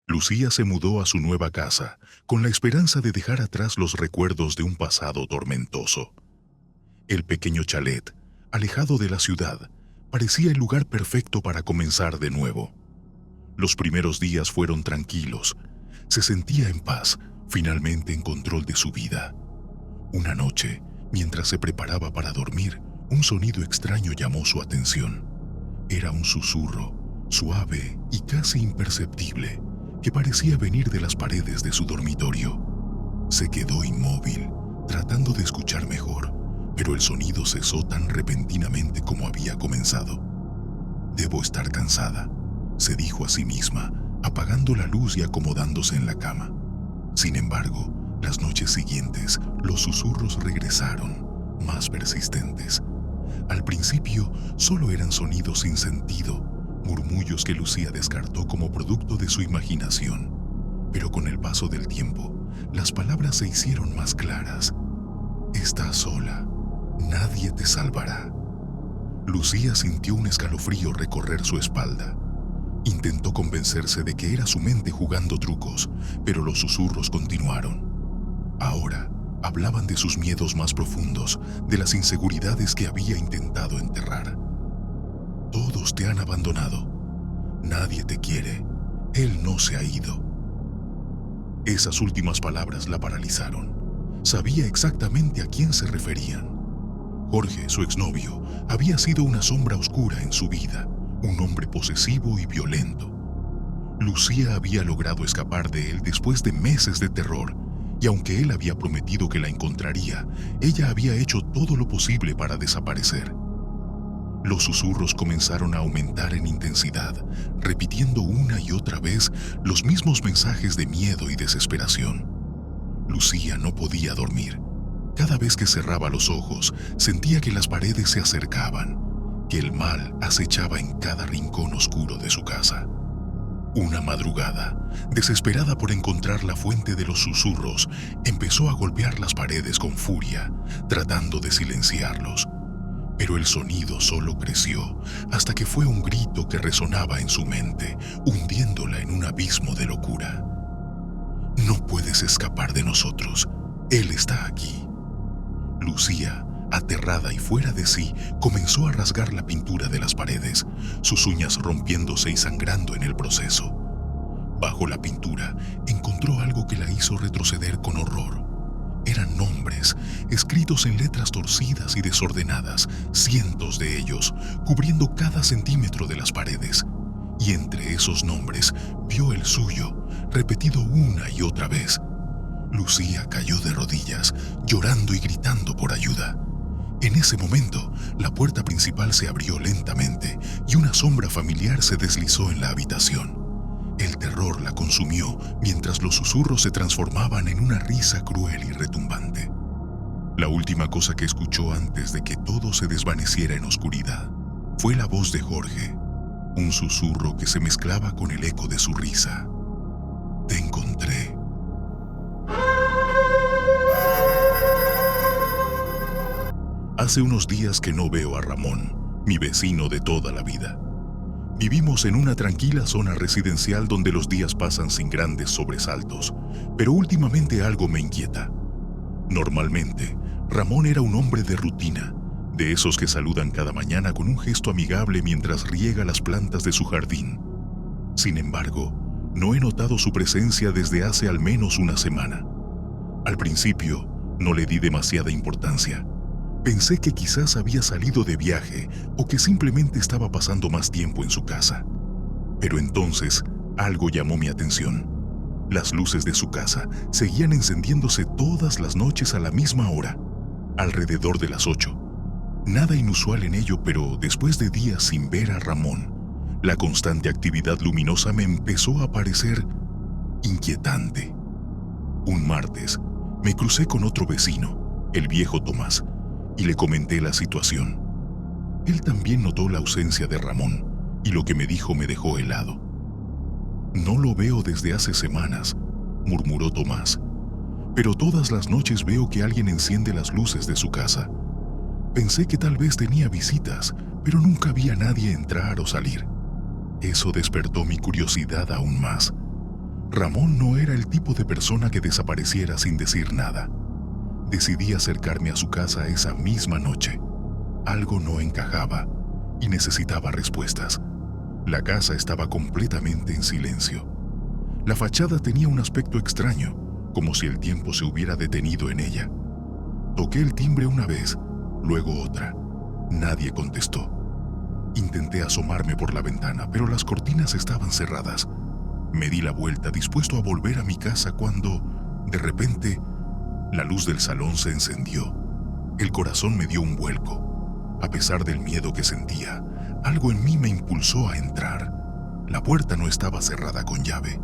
Lucía se mudó a su nueva casa con la esperanza de dejar atrás los recuerdos de un pasado tormentoso. El pequeño chalet, alejado de la ciudad, parecía el lugar perfecto para comenzar de nuevo. Los primeros días fueron tranquilos. Se sentía en paz, finalmente en control de su vida. Una noche, mientras se preparaba para dormir, un sonido extraño llamó su atención. Era un susurro, suave y casi imperceptible, que parecía venir de las paredes de su dormitorio. Se quedó inmóvil, tratando de escuchar mejor, pero el sonido cesó tan repentinamente como había comenzado. «Debo estar cansada», se dijo a sí misma, apagando la luz y acomodándose en la cama. Sin embargo, las noches siguientes, los susurros regresaron, más persistentes. Al principio, solo eran sonidos sin sentido, murmullos que Lucía descartó como producto de su imaginación. Pero con el paso del tiempo, las palabras se hicieron más claras. «Estás sola. Nadie te salvará». Lucía sintió un escalofrío recorrer su espalda. Intentó convencerse de que era su mente jugando trucos, pero los susurros continuaron. Ahora hablaban de sus miedos más profundos, de las inseguridades que había intentado enterrar. «Todos te han abandonado. Nadie te quiere. Él no se ha ido». Esas últimas palabras la paralizaron. Sabía exactamente a quién se referían. Jorge, su exnovio, había sido una sombra oscura en su vida, un hombre posesivo y violento. Lucía había logrado escapar de él después de meses de terror, y aunque él había prometido que la encontraría, ella había hecho todo lo posible para desaparecer. Los susurros comenzaron a aumentar en intensidad, repitiendo una y otra vez los mismos mensajes de miedo y desesperación. Lucía no podía dormir. Cada vez que cerraba los ojos, sentía que las paredes se acercaban, que el mal acechaba en cada rincón oscuro de su casa. Una madrugada, desesperada por encontrar la fuente de los susurros, empezó a golpear las paredes con furia, tratando de silenciarlos. Pero el sonido solo creció, hasta que fue un grito que resonaba en su mente, hundiéndola en un abismo de locura. «No puedes escapar de nosotros. Él está aquí». Lucía, aterrada y fuera de sí, comenzó a rasgar la pintura de las paredes, sus uñas rompiéndose y sangrando en el proceso. Bajo la pintura, encontró algo que la hizo retroceder con horror. Eran nombres, escritos en letras torcidas y desordenadas, cientos de ellos, cubriendo cada centímetro de las paredes. Y entre esos nombres, vio el suyo, repetido una y otra vez. Lucía cayó de rodillas, llorando y gritando por ayuda. En ese momento, la puerta principal se abrió lentamente y una sombra familiar se deslizó en la habitación. El terror la consumió mientras los susurros se transformaban en una risa cruel y retumbante. La última cosa que escuchó antes de que todo se desvaneciera en oscuridad fue la voz de Jorge, un susurro que se mezclaba con el eco de su risa. «Te encontré». Hace unos días que no veo a Ramón, mi vecino de toda la vida. Vivimos en una tranquila zona residencial donde los días pasan sin grandes sobresaltos, pero últimamente algo me inquieta. Normalmente, Ramón era un hombre de rutina, de esos que saludan cada mañana con un gesto amigable mientras riega las plantas de su jardín. Sin embargo, no he notado su presencia desde hace al menos una semana. Al principio, no le di demasiada importancia. Pensé que quizás había salido de viaje o que simplemente estaba pasando más tiempo en su casa. Pero entonces, algo llamó mi atención. Las luces de su casa seguían encendiéndose todas las noches a la misma hora, alrededor de las 8. Nada inusual en ello, pero después de días sin ver a Ramón, la constante actividad luminosa me empezó a parecer inquietante. Un martes, me crucé con otro vecino, el viejo Tomás, y le comenté la situación. Él también notó la ausencia de Ramón, y lo que me dijo me dejó helado. «No lo veo desde hace semanas», murmuró Tomás, «pero todas las noches veo que alguien enciende las luces de su casa. Pensé que tal vez tenía visitas, pero nunca vi a nadie entrar o salir». Eso despertó mi curiosidad aún más. Ramón no era el tipo de persona que desapareciera sin decir nada. Decidí acercarme a su casa esa misma noche. Algo no encajaba y necesitaba respuestas. La casa estaba completamente en silencio. La fachada tenía un aspecto extraño, como si el tiempo se hubiera detenido en ella. Toqué el timbre una vez, luego otra. Nadie contestó. Intenté asomarme por la ventana, pero las cortinas estaban cerradas. Me di la vuelta dispuesto a volver a mi casa cuando, de repente, la luz del salón se encendió. El corazón me dio un vuelco. A pesar del miedo que sentía, algo en mí me impulsó a entrar. La puerta no estaba cerrada con llave.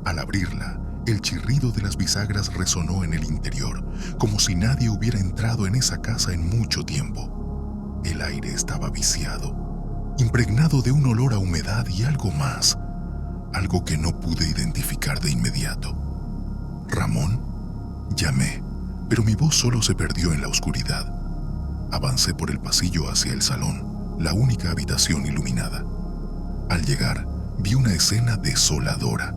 Al abrirla, el chirrido de las bisagras resonó en el interior, como si nadie hubiera entrado en esa casa en mucho tiempo. El aire estaba viciado, impregnado de un olor a humedad y algo más, algo que no pude identificar de inmediato. ¿Ramón? Llamé, pero mi voz solo se perdió en la oscuridad. Avancé por el pasillo hacia el salón, la única habitación iluminada. Al llegar, vi una escena desoladora.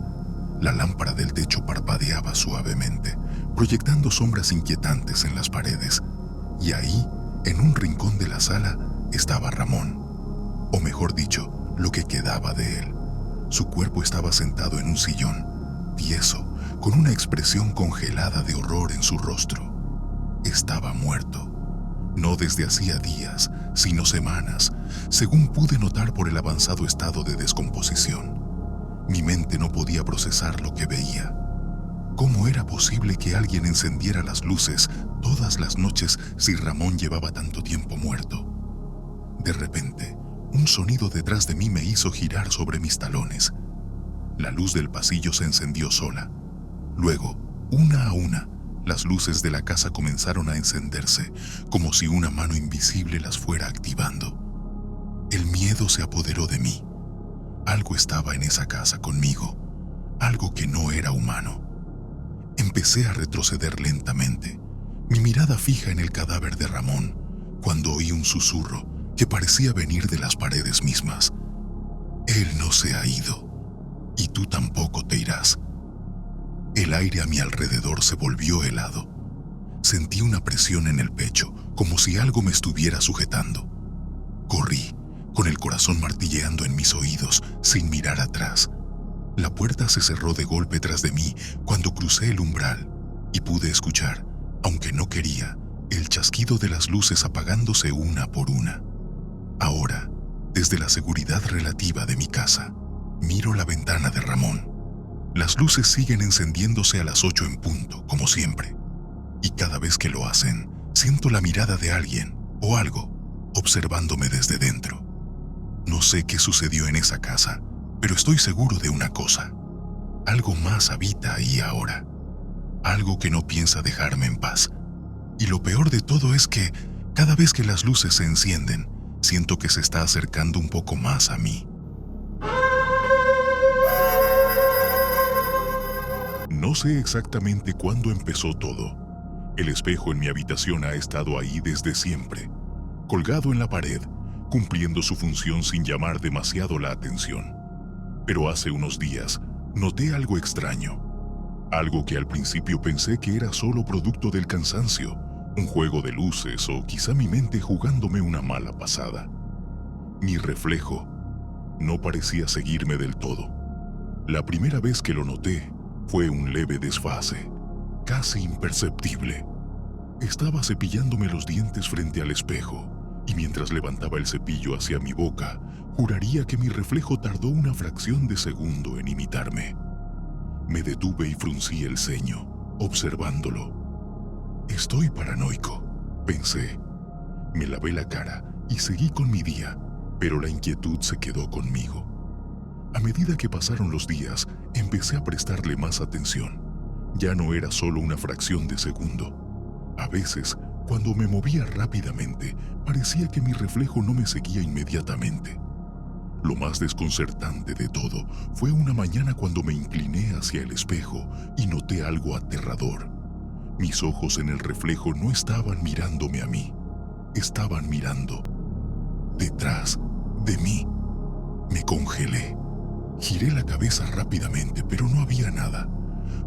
La lámpara del techo parpadeaba suavemente, proyectando sombras inquietantes en las paredes. Y ahí, en un rincón de la sala, estaba Ramón. O mejor dicho, lo que quedaba de él. Su cuerpo estaba sentado en un sillón, tieso, con una expresión congelada de horror en su rostro. Estaba muerto. No desde hacía días, sino semanas, según pude notar por el avanzado estado de descomposición. Mi mente no podía procesar lo que veía. ¿Cómo era posible que alguien encendiera las luces todas las noches si Ramón llevaba tanto tiempo muerto? De repente, un sonido detrás de mí me hizo girar sobre mis talones. La luz del pasillo se encendió sola. Luego, una a una, las luces de la casa comenzaron a encenderse, como si una mano invisible las fuera activando. El miedo se apoderó de mí. Algo estaba en esa casa conmigo, algo que no era humano. Empecé a retroceder lentamente, mi mirada fija en el cadáver de Ramón, cuando oí un susurro que parecía venir de las paredes mismas. Él no se ha ido, y tú tampoco te irás. El aire a mi alrededor se volvió helado. Sentí una presión en el pecho, como si algo me estuviera sujetando. Corrí, con el corazón martilleando en mis oídos, sin mirar atrás. La puerta se cerró de golpe tras de mí cuando crucé el umbral y pude escuchar, aunque no quería, el chasquido de las luces apagándose una por una. Ahora, desde la seguridad relativa de mi casa, miro la ventana de Ramón. Las luces siguen encendiéndose a las 8 en punto, como siempre. Y cada vez que lo hacen, siento la mirada de alguien o algo observándome desde dentro. No sé qué sucedió en esa casa, pero estoy seguro de una cosa. Algo más habita ahí ahora. Algo que no piensa dejarme en paz. Y lo peor de todo es que, cada vez que las luces se encienden, siento que se está acercando un poco más a mí. No sé exactamente cuándo empezó todo. El espejo en mi habitación ha estado ahí desde siempre, colgado en la pared, cumpliendo su función sin llamar demasiado la atención. Pero hace unos días noté algo extraño, algo que al principio pensé que era solo producto del cansancio, un juego de luces o quizá mi mente jugándome una mala pasada. Mi reflejo no parecía seguirme del todo. La primera vez que lo noté fue un leve desfase, casi imperceptible. Estaba cepillándome los dientes frente al espejo, y mientras levantaba el cepillo hacia mi boca, juraría que mi reflejo tardó una fracción de segundo en imitarme. Me detuve y fruncí el ceño, observándolo. Estoy paranoico, pensé. Me lavé la cara y seguí con mi día, pero la inquietud se quedó conmigo. A medida que pasaron los días, empecé a prestarle más atención. Ya no era solo una fracción de segundo. A veces, cuando me movía rápidamente, parecía que mi reflejo no me seguía inmediatamente. Lo más desconcertante de todo fue una mañana cuando me incliné hacia el espejo y noté algo aterrador. Mis ojos en el reflejo no estaban mirándome a mí, estaban mirando detrás de mí. Me congelé Giré la cabeza rápidamente, pero no había nada.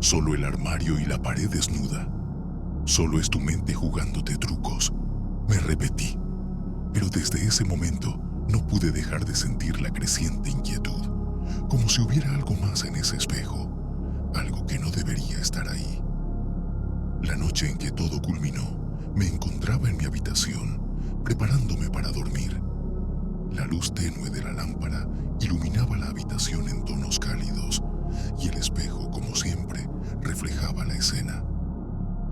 Solo el armario y la pared desnuda. Solo es tu mente jugándote trucos, me repetí. Pero desde ese momento no pude dejar de sentir la creciente inquietud, como si hubiera algo más en ese espejo, algo que no debería estar ahí. La noche en que todo culminó, me encontraba en mi habitación, preparándome para dormir. La luz tenue de la lámpara iluminaba la habitación en tonos cálidos y el espejo, como siempre, reflejaba la escena.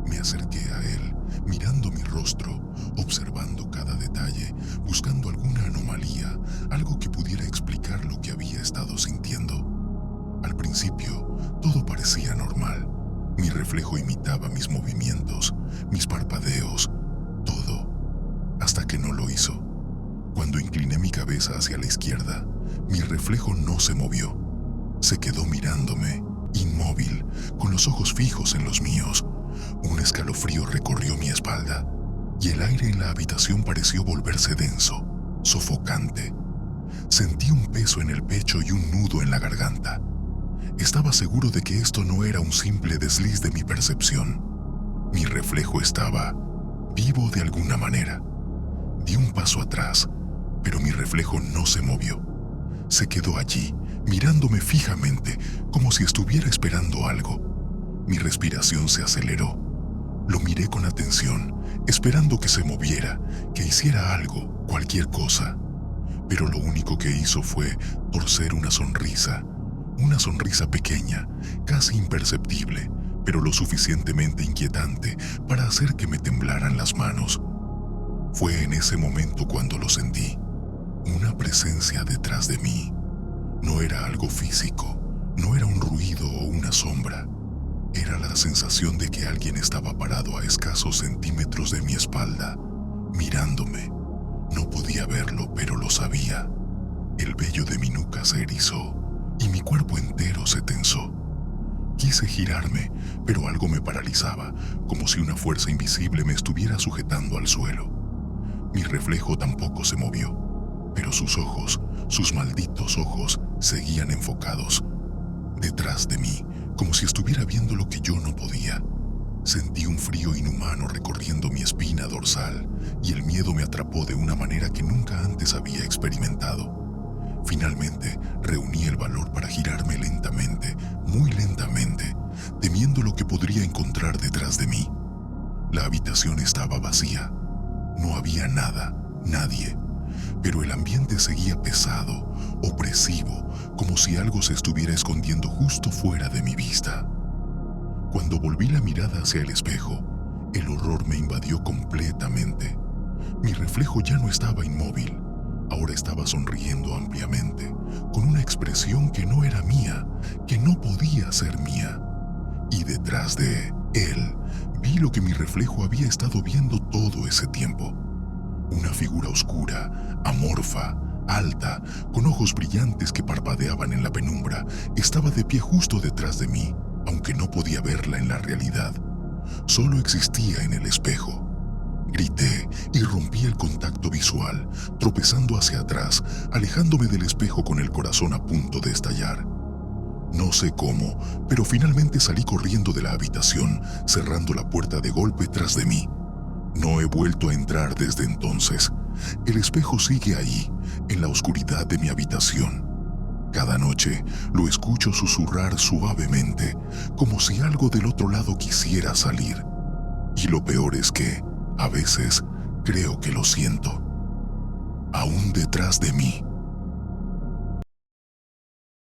Me acerqué a él, mirando mi rostro, observando cada detalle, buscando alguna anomalía, algo que pudiera explicar lo que había estado sintiendo. Al principio, todo parecía normal. Mi reflejo imitaba mis movimientos, mis parpadeos, todo, hasta que no lo hizo. Cuando incliné mi cabeza hacia la izquierda, mi reflejo no se movió. Se quedó mirándome, inmóvil, con los ojos fijos en los míos. Un escalofrío recorrió mi espalda y el aire en la habitación pareció volverse denso, sofocante. Sentí un peso en el pecho y un nudo en la garganta. Estaba seguro de que esto no era un simple desliz de mi percepción. Mi reflejo estaba vivo de alguna manera. Di un paso atrás, pero mi reflejo no se movió. Se quedó allí, mirándome fijamente, como si estuviera esperando algo. Mi respiración se aceleró. Lo miré con atención, esperando que se moviera, que hiciera algo, cualquier cosa. Pero lo único que hizo fue torcer una sonrisa pequeña, casi imperceptible, pero lo suficientemente inquietante para hacer que me temblaran las manos. Fue en ese momento cuando lo sentí. Una presencia detrás de mí. No era algo físico, no era un ruido o una sombra. Era la sensación de que alguien estaba parado a escasos centímetros de mi espalda, mirándome. No podía verlo, pero lo sabía. El vello de mi nuca se erizó y mi cuerpo entero se tensó. Quise girarme, pero algo me paralizaba, como si una fuerza invisible me estuviera sujetando al suelo. Mi reflejo tampoco se movió, pero sus ojos, sus malditos ojos, seguían enfocados detrás de mí, como si estuviera viendo lo que yo no podía. Sentí un frío inhumano recorriendo mi espina dorsal y el miedo me atrapó de una manera que nunca antes había experimentado. Finalmente, reuní el valor para girarme lentamente, muy lentamente, temiendo lo que podría encontrar detrás de mí. La habitación estaba vacía. No había nada, nadie, pero el ambiente seguía pesado, opresivo, como si algo se estuviera escondiendo justo fuera de mi vista. Cuando volví la mirada hacia el espejo, el horror me invadió completamente. Mi reflejo ya no estaba inmóvil, ahora estaba sonriendo ampliamente, con una expresión que no era mía, que no podía ser mía. Y detrás de él, vi lo que mi reflejo había estado viendo todo ese tiempo. Una figura oscura, amorfa, alta, con ojos brillantes que parpadeaban en la penumbra, estaba de pie justo detrás de mí, aunque no podía verla en la realidad. Solo existía en el espejo. Grité y rompí el contacto visual, tropezando hacia atrás, alejándome del espejo con el corazón a punto de estallar. No sé cómo, pero finalmente salí corriendo de la habitación, cerrando la puerta de golpe tras de mí. No he vuelto a entrar desde entonces. El espejo sigue ahí, en la oscuridad de mi habitación. Cada noche lo escucho susurrar suavemente, como si algo del otro lado quisiera salir. Y lo peor es que, a veces, creo que lo siento. Aún detrás de mí.